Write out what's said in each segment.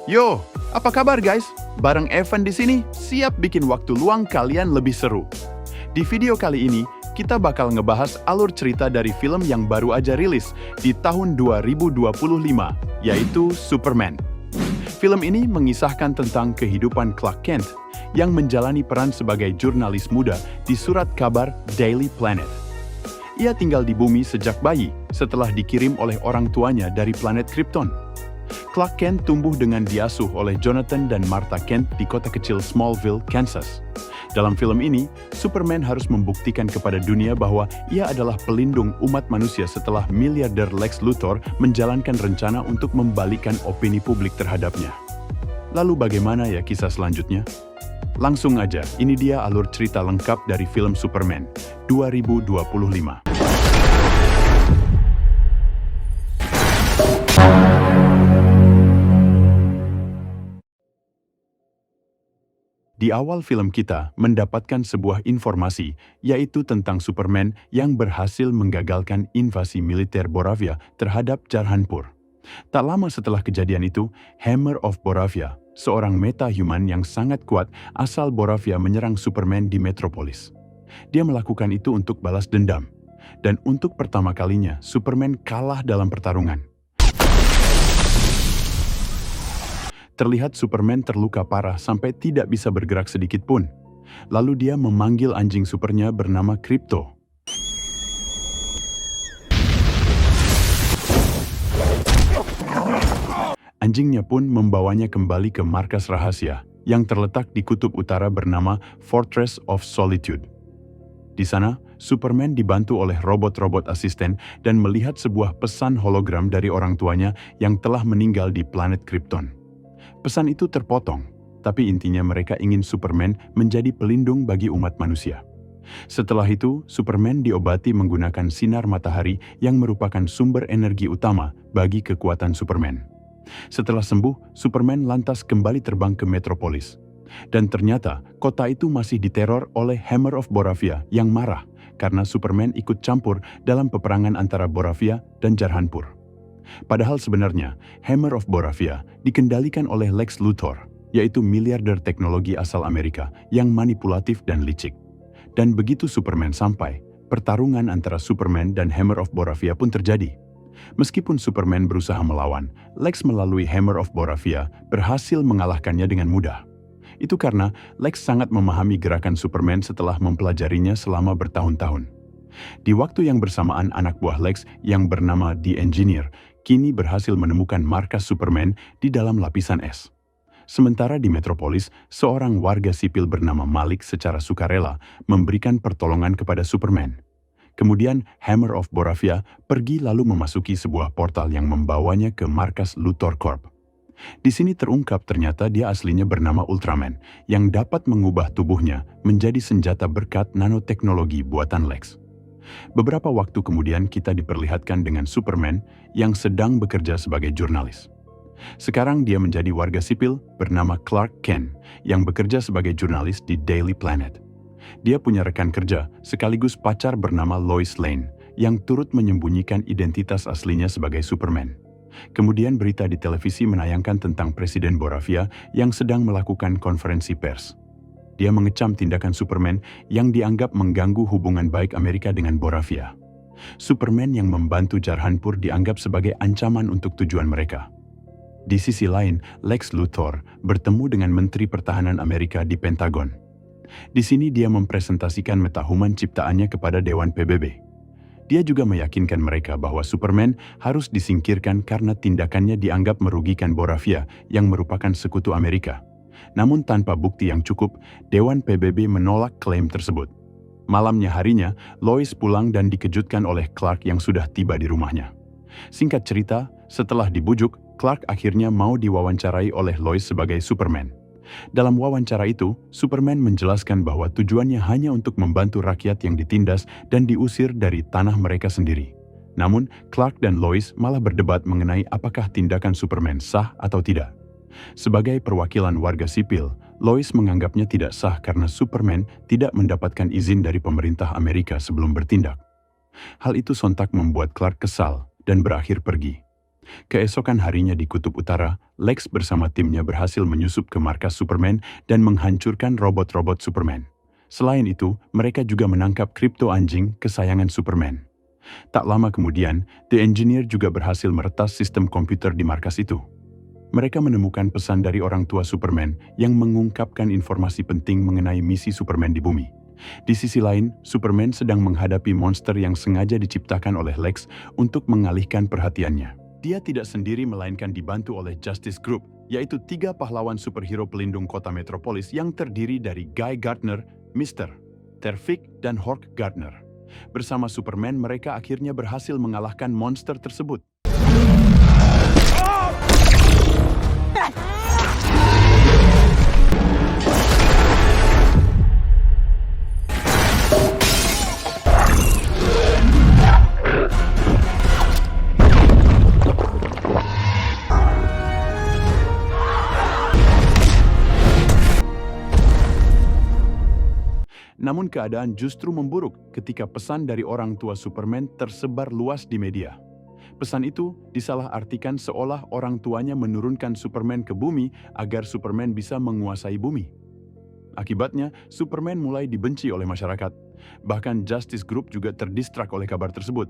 Yo, apa kabar guys? Bareng Evan di sini, siap bikin waktu luang kalian lebih seru. Di video kali ini, kita bakal ngebahas alur cerita dari film yang baru aja rilis di tahun 2025, yaitu Superman. Film ini mengisahkan tentang kehidupan Clark Kent yang menjalani peran sebagai jurnalis muda di surat kabar Daily Planet. Ia tinggal di bumi sejak bayi setelah dikirim oleh orang tuanya dari planet Krypton. Clark Kent tumbuh dengan diasuh oleh Jonathan dan Martha Kent di kota kecil Smallville, Kansas. Dalam film ini, Superman harus membuktikan kepada dunia bahwa ia adalah pelindung umat manusia setelah miliarder Lex Luthor menjalankan rencana untuk membalikkan opini publik terhadapnya. Lalu bagaimana ya kisah selanjutnya? Langsung aja, ini dia alur cerita lengkap dari film Superman 2025. Di awal film kita mendapatkan sebuah informasi, yaitu tentang Superman yang berhasil menggagalkan invasi militer Boravia terhadap Jarhanpur. Tak lama setelah kejadian itu, Hammer of Boravia, seorang metahuman yang sangat kuat asal Boravia menyerang Superman di Metropolis. Dia melakukan itu untuk balas dendam. Dan untuk pertama kalinya, Superman kalah dalam pertarungan. Terlihat Superman terluka parah sampai tidak bisa bergerak sedikit pun. Lalu dia memanggil anjing supernya bernama Krypto. Anjingnya pun membawanya kembali ke markas rahasia yang terletak di kutub utara bernama Fortress of Solitude. Di sana, Superman dibantu oleh robot-robot asisten dan melihat sebuah pesan hologram dari orang tuanya yang telah meninggal di planet Krypton. Pesan itu terpotong, tapi intinya mereka ingin Superman menjadi pelindung bagi umat manusia. Setelah itu, Superman diobati menggunakan sinar matahari yang merupakan sumber energi utama bagi kekuatan Superman. Setelah sembuh, Superman lantas kembali terbang ke Metropolis. Dan ternyata, kota itu masih diteror oleh Hammer of Boravia yang marah karena Superman ikut campur dalam peperangan antara Boravia dan Jarhanpur. Padahal sebenarnya, Hammer of Boravia dikendalikan oleh Lex Luthor, yaitu miliarder teknologi asal Amerika yang manipulatif dan licik. Dan begitu Superman sampai, pertarungan antara Superman dan Hammer of Boravia pun terjadi. Meskipun Superman berusaha melawan, Lex melalui Hammer of Boravia berhasil mengalahkannya dengan mudah. Itu karena Lex sangat memahami gerakan Superman setelah mempelajarinya selama bertahun-tahun. Di waktu yang bersamaan, anak buah Lex yang bernama The Engineer kini berhasil menemukan markas Superman di dalam lapisan es. Sementara di Metropolis, seorang warga sipil bernama Malik secara sukarela memberikan pertolongan kepada Superman. Kemudian Hammer of Boravia pergi lalu memasuki sebuah portal yang membawanya ke markas Luthor Corp. Di sini terungkap ternyata dia aslinya bernama Ultraman yang dapat mengubah tubuhnya menjadi senjata berkat nanoteknologi buatan Lex. Beberapa waktu kemudian kita diperlihatkan dengan Superman yang sedang bekerja sebagai jurnalis. Sekarang dia menjadi warga sipil bernama Clark Kent yang bekerja sebagai jurnalis di Daily Planet. Dia punya rekan kerja sekaligus pacar bernama Lois Lane yang turut menyembunyikan identitas aslinya sebagai Superman. Kemudian berita di televisi menayangkan tentang Presiden Boravia yang sedang melakukan konferensi pers. Dia mengecam tindakan Superman yang dianggap mengganggu hubungan baik Amerika dengan Boravia. Superman yang membantu Jarhanpur dianggap sebagai ancaman untuk tujuan mereka. Di sisi lain, Lex Luthor bertemu dengan Menteri Pertahanan Amerika di Pentagon. Di sini dia mempresentasikan metahuman ciptaannya kepada Dewan PBB. Dia juga meyakinkan mereka bahwa Superman harus disingkirkan karena tindakannya dianggap merugikan Boravia yang merupakan sekutu Amerika. Namun tanpa bukti yang cukup, Dewan PBB menolak klaim tersebut. Malamnya harinya, Lois pulang dan dikejutkan oleh Clark yang sudah tiba di rumahnya. Singkat cerita, setelah dibujuk, Clark akhirnya mau diwawancarai oleh Lois sebagai Superman. Dalam wawancara itu, Superman menjelaskan bahwa tujuannya hanya untuk membantu rakyat yang ditindas dan diusir dari tanah mereka sendiri. Namun, Clark dan Lois malah berdebat mengenai apakah tindakan Superman sah atau tidak. Sebagai perwakilan warga sipil, Lois menganggapnya tidak sah karena Superman tidak mendapatkan izin dari pemerintah Amerika sebelum bertindak. Hal itu sontak membuat Clark kesal dan berakhir pergi. Keesokan harinya di Kutub Utara, Lex bersama timnya berhasil menyusup ke markas Superman dan menghancurkan robot-robot Superman. Selain itu, mereka juga menangkap Krypto anjing kesayangan Superman. Tak lama kemudian, The Engineer juga berhasil meretas sistem komputer di markas itu. Mereka menemukan pesan dari orang tua Superman yang mengungkapkan informasi penting mengenai misi Superman di bumi. Di sisi lain, Superman sedang menghadapi monster yang sengaja diciptakan oleh Lex untuk mengalihkan perhatiannya. Dia tidak sendiri melainkan dibantu oleh Justice Group, yaitu 3 pahlawan superhero pelindung kota metropolis yang terdiri dari Guy Gardner, Mr. Terfik, dan Hork Gardner. Bersama Superman, mereka akhirnya berhasil mengalahkan monster tersebut. Namun keadaan justru memburuk ketika pesan dari orang tua Superman tersebar luas di media. Pesan itu disalahartikan seolah orang tuanya menurunkan Superman ke bumi agar Superman bisa menguasai bumi. Akibatnya, Superman mulai dibenci oleh masyarakat. Bahkan Justice Group juga terdistrak oleh kabar tersebut.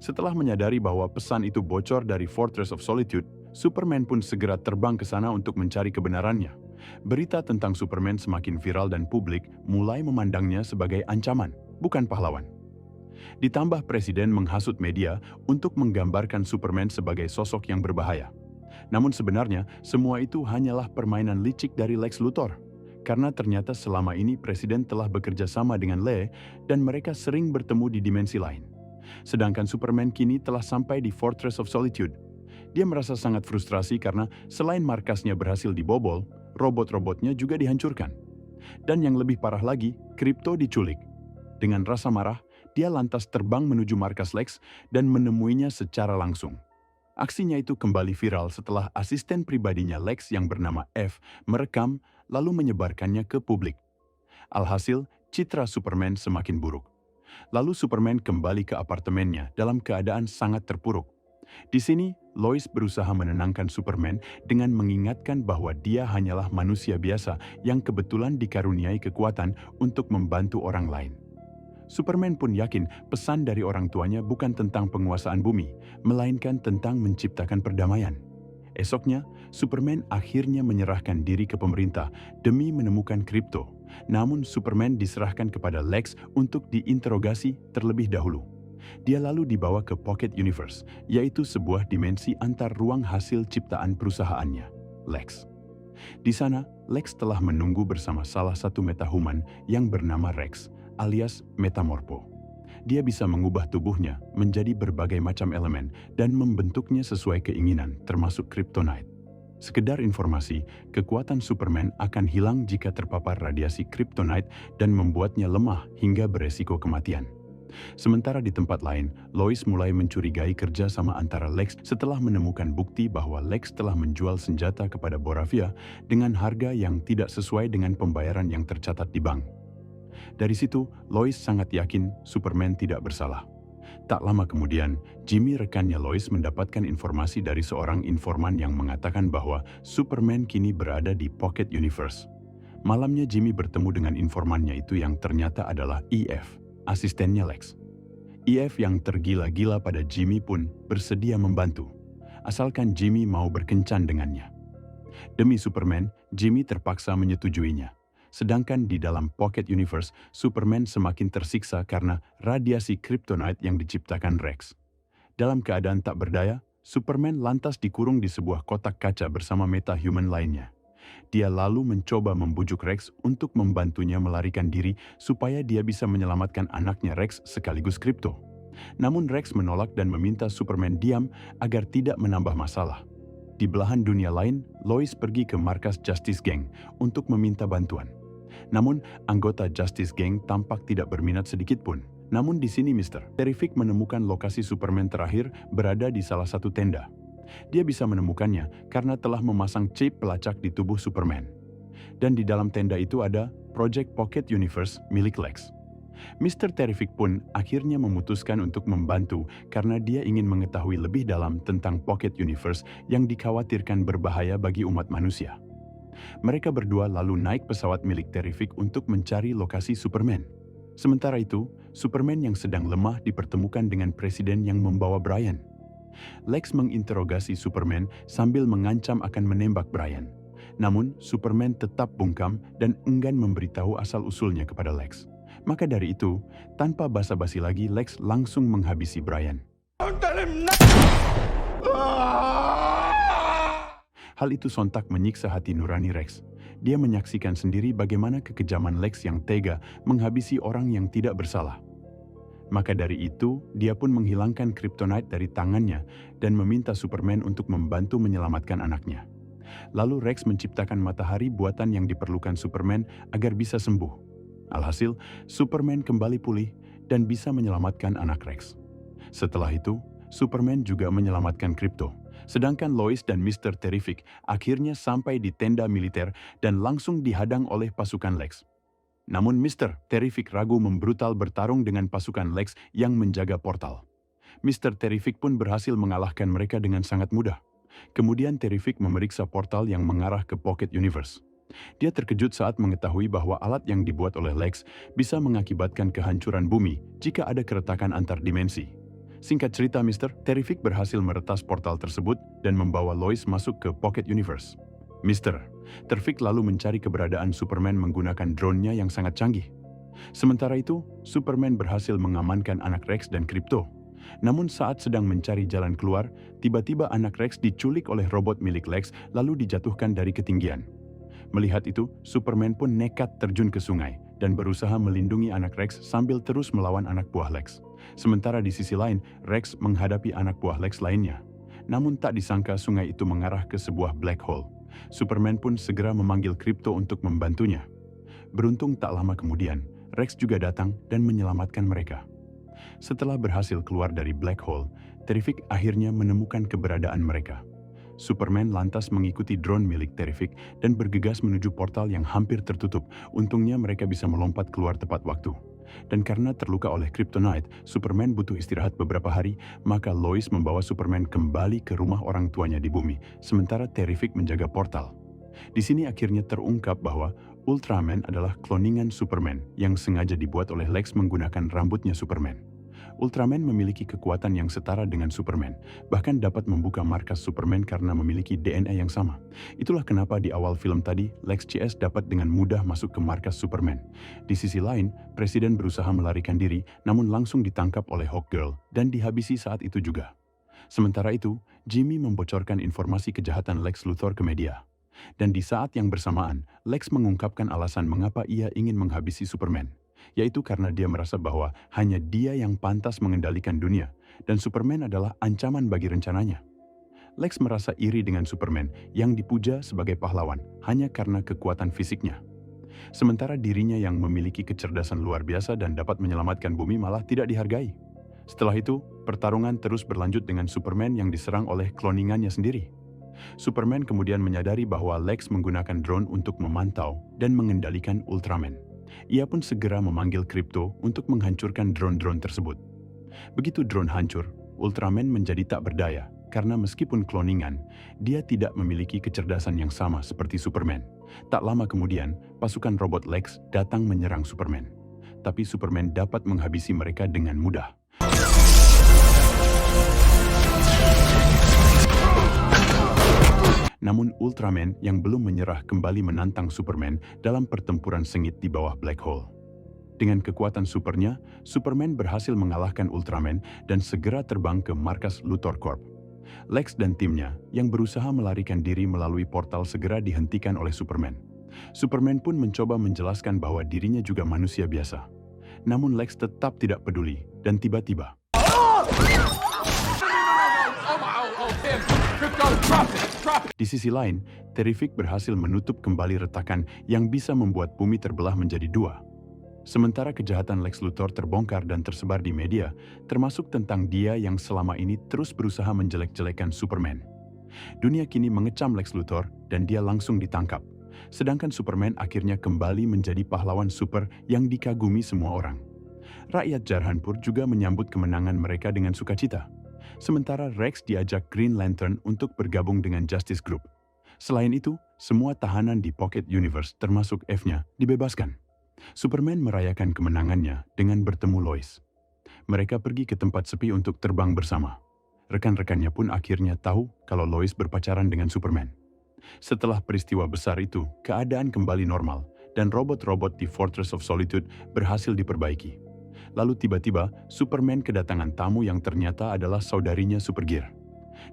Setelah menyadari bahwa pesan itu bocor dari Fortress of Solitude, Superman pun segera terbang ke sana untuk mencari kebenarannya. Berita tentang Superman semakin viral dan publik mulai memandangnya sebagai ancaman, bukan pahlawan. Ditambah Presiden menghasut media untuk menggambarkan Superman sebagai sosok yang berbahaya. Namun sebenarnya, semua itu hanyalah permainan licik dari Lex Luthor. Karena ternyata selama ini Presiden telah bekerja sama dengan Lee dan mereka sering bertemu di dimensi lain. Sedangkan Superman kini telah sampai di Fortress of Solitude. Dia merasa sangat frustrasi karena selain markasnya berhasil dibobol, robot-robotnya juga dihancurkan. Dan yang lebih parah lagi, Krypto diculik. Dengan rasa marah, dia lantas terbang menuju markas Lex dan menemuinya secara langsung. Aksinya itu kembali viral setelah asisten pribadinya Lex yang bernama F merekam lalu menyebarkannya ke publik. Alhasil, citra Superman semakin buruk. Lalu Superman kembali ke apartemennya dalam keadaan sangat terpuruk. Di sini, Lois berusaha menenangkan Superman dengan mengingatkan bahwa dia hanyalah manusia biasa yang kebetulan dikaruniai kekuatan untuk membantu orang lain. Superman pun yakin pesan dari orang tuanya bukan tentang penguasaan bumi, melainkan tentang menciptakan perdamaian. Esoknya, Superman akhirnya menyerahkan diri ke pemerintah demi menemukan Krypto. Namun Superman diserahkan kepada Lex untuk diinterogasi terlebih dahulu. Dia lalu dibawa ke Pocket Universe, yaitu sebuah dimensi antar ruang hasil ciptaan perusahaannya, Lex. Di sana, Lex telah menunggu bersama salah satu metahuman yang bernama Rex, alias Metamorpho. Dia bisa mengubah tubuhnya menjadi berbagai macam elemen dan membentuknya sesuai keinginan, termasuk Kryptonite. Sekedar informasi, kekuatan Superman akan hilang jika terpapar radiasi Kryptonite dan membuatnya lemah hingga beresiko kematian. Sementara di tempat lain, Lois mulai mencurigai kerja sama antara Lex setelah menemukan bukti bahwa Lex telah menjual senjata kepada Boravia dengan harga yang tidak sesuai dengan pembayaran yang tercatat di bank. Dari situ, Lois sangat yakin Superman tidak bersalah. Tak lama kemudian, Jimmy rekannya Lois mendapatkan informasi dari seorang informan yang mengatakan bahwa Superman kini berada di Pocket Universe. Malamnya Jimmy bertemu dengan informannya itu yang ternyata adalah EF, asistennya Lex. EF yang tergila-gila pada Jimmy pun bersedia membantu, asalkan Jimmy mau berkencan dengannya. Demi Superman, Jimmy terpaksa menyetujuinya. Sedangkan di dalam Pocket Universe, Superman semakin tersiksa karena radiasi Kryptonite yang diciptakan Rex. Dalam keadaan tak berdaya, Superman lantas dikurung di sebuah kotak kaca bersama meta-human lainnya. Dia lalu mencoba membujuk Rex untuk membantunya melarikan diri supaya dia bisa menyelamatkan anaknya Rex sekaligus Krypto. Namun Rex menolak dan meminta Superman diam agar tidak menambah masalah. Di belahan dunia lain, Lois pergi ke markas Justice Gang untuk meminta bantuan. Namun, anggota Justice Gang tampak tidak berminat sedikit pun. Namun di sini Mr. Terrific menemukan lokasi Superman terakhir berada di salah satu tenda. Dia bisa menemukannya karena telah memasang chip pelacak di tubuh Superman. Dan di dalam tenda itu ada Project Pocket Universe milik Lex. Mr. Terrific pun akhirnya memutuskan untuk membantu karena dia ingin mengetahui lebih dalam tentang Pocket Universe yang dikhawatirkan berbahaya bagi umat manusia. Mereka berdua lalu naik pesawat milik Terrific untuk mencari lokasi Superman. Sementara itu, Superman yang sedang lemah dipertemukan dengan presiden yang membawa Brian. Lex menginterogasi Superman sambil mengancam akan menembak Brian. Namun, Superman tetap bungkam dan enggan memberitahu asal-usulnya kepada Lex. Maka dari itu, tanpa basa-basi lagi, Lex langsung menghabisi Brian. Hal itu sontak menyiksa hati nurani Rex. Dia menyaksikan sendiri bagaimana kekejaman Lex yang tega menghabisi orang yang tidak bersalah. Maka dari itu, dia pun menghilangkan kryptonite dari tangannya dan meminta Superman untuk membantu menyelamatkan anaknya. Lalu Rex menciptakan matahari buatan yang diperlukan Superman agar bisa sembuh. Alhasil, Superman kembali pulih dan bisa menyelamatkan anak Rex. Setelah itu, Superman juga menyelamatkan Krypto. Sedangkan Lois dan Mr. Terrific akhirnya sampai di tenda militer dan langsung dihadang oleh pasukan Lex. Namun Mr. Terrific ragu membrutal bertarung dengan pasukan Lex yang menjaga portal. Mr. Terrific pun berhasil mengalahkan mereka dengan sangat mudah. Kemudian Terrific memeriksa portal yang mengarah ke Pocket Universe. Dia terkejut saat mengetahui bahwa alat yang dibuat oleh Lex bisa mengakibatkan kehancuran bumi jika ada keretakan antar dimensi. Singkat cerita, Mr. Terrific berhasil meretas portal tersebut dan membawa Lois masuk ke Pocket Universe. Mr. Terrific lalu mencari keberadaan Superman menggunakan drone-nya yang sangat canggih. Sementara itu, Superman berhasil mengamankan anak Rex dan Krypto. Namun saat sedang mencari jalan keluar, tiba-tiba anak Rex diculik oleh robot milik Lex lalu dijatuhkan dari ketinggian. Melihat itu, Superman pun nekat terjun ke sungai dan berusaha melindungi anak Rex sambil terus melawan anak buah Lex. Sementara di sisi lain, Rex menghadapi anak buah Lex lainnya. Namun tak disangka sungai itu mengarah ke sebuah black hole. Superman pun segera memanggil Krypto untuk membantunya. Beruntung tak lama kemudian, Rex juga datang dan menyelamatkan mereka. Setelah berhasil keluar dari black hole, Terrific akhirnya menemukan keberadaan mereka. Superman lantas mengikuti drone milik Terrific dan bergegas menuju portal yang hampir tertutup. Untungnya mereka bisa melompat keluar tepat waktu. Dan karena terluka oleh kryptonite, Superman butuh istirahat beberapa hari, maka Lois membawa Superman kembali ke rumah orang tuanya di bumi, sementara Terrific menjaga portal. Di sini akhirnya terungkap bahwa Ultraman adalah kloningan Superman yang sengaja dibuat oleh Lex menggunakan rambutnya Superman. Ultraman memiliki kekuatan yang setara dengan Superman, bahkan dapat membuka markas Superman karena memiliki DNA yang sama. Itulah kenapa di awal film tadi, Lex CS dapat dengan mudah masuk ke markas Superman. Di sisi lain, Presiden berusaha melarikan diri, namun langsung ditangkap oleh Hawkgirl dan dihabisi saat itu juga. Sementara itu, Jimmy membocorkan informasi kejahatan Lex Luthor ke media. Dan di saat yang bersamaan, Lex mengungkapkan alasan mengapa ia ingin menghabisi Superman. Yaitu karena dia merasa bahwa hanya dia yang pantas mengendalikan dunia, dan Superman adalah ancaman bagi rencananya. Lex merasa iri dengan Superman yang dipuja sebagai pahlawan hanya karena kekuatan fisiknya. Sementara dirinya yang memiliki kecerdasan luar biasa dan dapat menyelamatkan bumi malah tidak dihargai. Setelah itu, pertarungan terus berlanjut dengan Superman yang diserang oleh kloningannya sendiri. Superman kemudian menyadari bahwa Lex menggunakan drone untuk memantau dan mengendalikan Ultraman. Ia pun segera memanggil Krypto untuk menghancurkan drone-drone tersebut. Begitu drone hancur, Ultraman menjadi tak berdaya karena meskipun kloningan, dia tidak memiliki kecerdasan yang sama seperti Superman. Tak lama kemudian, pasukan robot Lex datang menyerang Superman. Tapi Superman dapat menghabisi mereka dengan mudah. Namun Ultraman yang belum menyerah kembali menantang Superman dalam pertempuran sengit di bawah Black Hole. Dengan kekuatan supernya, Superman berhasil mengalahkan Ultraman dan segera terbang ke markas Luthor Corp. Lex dan timnya yang berusaha melarikan diri melalui portal segera dihentikan oleh Superman. Superman pun mencoba menjelaskan bahwa dirinya juga manusia biasa. Namun Lex tetap tidak peduli dan tiba-tiba di sisi lain, Terrific berhasil menutup kembali retakan yang bisa membuat bumi terbelah menjadi dua. Sementara kejahatan Lex Luthor terbongkar dan tersebar di media, termasuk tentang dia yang selama ini terus berusaha menjelek-jelekan Superman. Dunia kini mengecam Lex Luthor dan dia langsung ditangkap. Sedangkan Superman akhirnya kembali menjadi pahlawan super yang dikagumi semua orang. Rakyat Jarhanpur juga menyambut kemenangan mereka dengan sukacita. Sementara Rex diajak Green Lantern untuk bergabung dengan Justice Group. Selain itu, semua tahanan di Pocket Universe termasuk F-nya dibebaskan. Superman merayakan kemenangannya dengan bertemu Lois. Mereka pergi ke tempat sepi untuk terbang bersama. Rekan-rekannya pun akhirnya tahu kalau Lois berpacaran dengan Superman. Setelah peristiwa besar itu, keadaan kembali normal dan robot-robot di Fortress of Solitude berhasil diperbaiki. Lalu tiba-tiba, Superman kedatangan tamu yang ternyata adalah saudarinya Supergear.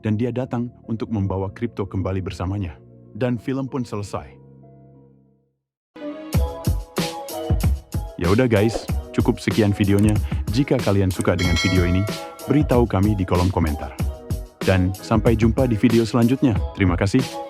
Dan dia datang untuk membawa Krypto kembali bersamanya. Dan film pun selesai. Ya udah guys, cukup sekian videonya. Jika kalian suka dengan video ini, beritahu kami di kolom komentar. Dan sampai jumpa di video selanjutnya. Terima kasih.